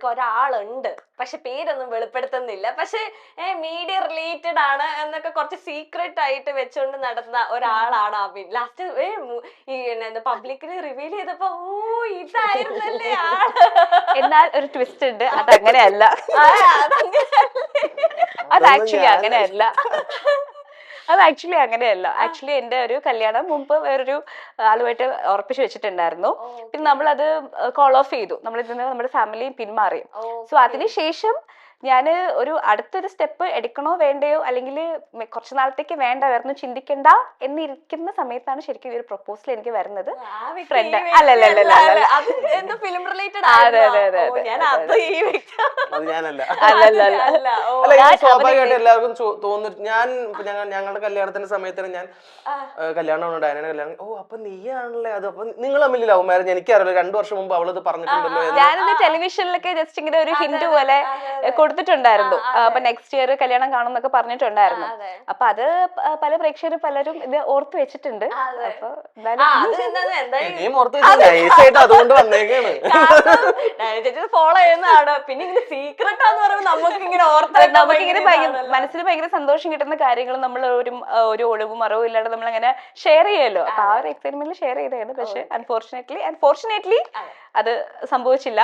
ഒരാളുണ്ട്, പക്ഷെ പേരൊന്നും വെളിപ്പെടുത്തുന്നില്ല. പക്ഷെ മീഡിയ റിലേറ്റഡ് ആണ് എന്നൊക്കെ കുറച്ച് സീക്രട്ട് ആയിട്ട് വെച്ചോണ്ട് നടന്ന ഒരാളാണ് അബിൻ. ലാസ്റ്റ് ഈ പബ്ലിക്കിന് റിവീൽ ചെയ്തപ്പോ ഇതായിരുന്നല്ലേ ആള്. എന്നാൽ ഒരു ട്വിസ്റ്റ് ഉണ്ട്, അതങ്ങനെയല്ല. അത് ആക്ച്വലി അങ്ങനെയല്ല. അത് ആക്ച്വലി അങ്ങനെയല്ല. ആക്ച്വലി എന്റെ ഒരു കല്യാണം മുമ്പ് വേറൊരു ആളുമായിട്ട് ഉറപ്പിച്ചു വെച്ചിട്ടുണ്ടായിരുന്നു. പിന്നെ നമ്മളത് കോൾ ഓഫ് ചെയ്തു. നമ്മളിതിന് നമ്മുടെ ഫാമിലി പിന്മാറി. സോ അതിനുശേഷം ഞാന് ഒരു അടുത്തൊരു സ്റ്റെപ്പ് എടുക്കണോ വേണ്ടയോ, അല്ലെങ്കിൽ കുറച്ചു നാളത്തേക്ക് വേണ്ടായിരുന്നു, ചിന്തിക്കണ്ട എന്നിരിക്കുന്ന സമയത്താണ് ശരിക്കും ഈ ഒരു പ്രൊപ്പോസൽ എനിക്ക് വരുന്നത്. ഫ്രണ്ട് അല്ലല്ല. Film related. സ്വാഭാവികമായിട്ട് എല്ലാവർക്കും തോന്നുന്നു. ഞങ്ങളുടെ കല്യാണത്തിന്റെ സമയത്ത് ഞാൻ കല്യാണം ഡയനയുടെ കല്യാണം, അപ്പൊ നീയാണല്ലേ അത്, അപ്പൊ നിങ്ങൾ തമ്മിൽ ലവ് മാരേജ് എനിക്കറിയില്ല, 2 വർഷം മുമ്പ് അവളത് പറഞ്ഞിട്ടുണ്ടല്ലോ. ഞാനത് ടെലിവിഷനിലൊക്കെ ജസ്റ്റ് ഇങ്ങനെ ഒരു ഹിന്റ് പോലെ കൊടുത്തിട്ടുണ്ടായിരുന്നു. അപ്പൊ നെക്സ്റ്റ് ഇയർ കല്യാണം കാണും എന്നൊക്കെ പറഞ്ഞിട്ടുണ്ടായിരുന്നു. അപ്പൊ അത് പല പ്രേക്ഷകരും പലരും ഇത് ഓർത്ത് വെച്ചിട്ടുണ്ട്. അപ്പൊ അതുകൊണ്ട് വന്നേക്കാണ് ഫോളോ ചെയ്യുന്നതാണ്. പിന്നെ ഇങ്ങനെ സീക്രട്ട് ആന്ന് പറയുമ്പോൾ നമുക്കിങ്ങനെ മനസ്സിന് ഭയങ്കര സന്തോഷം കിട്ടുന്ന കാര്യങ്ങൾ നമ്മൾ ഒരു ഒളിവും മറവും ഇല്ലാണ്ട് നമ്മൾ അങ്ങനെ ഷെയർ ചെയ്യുമല്ലോ. അപ്പൊ ആ ഒരു എക്സൈറ്റ്മെന്റിൽ ഷെയർ ചെയ്തതാണ്. പക്ഷെ അൺഫോർച്ചുനേറ്റ്ലി അത് സംഭവിച്ചില്ല.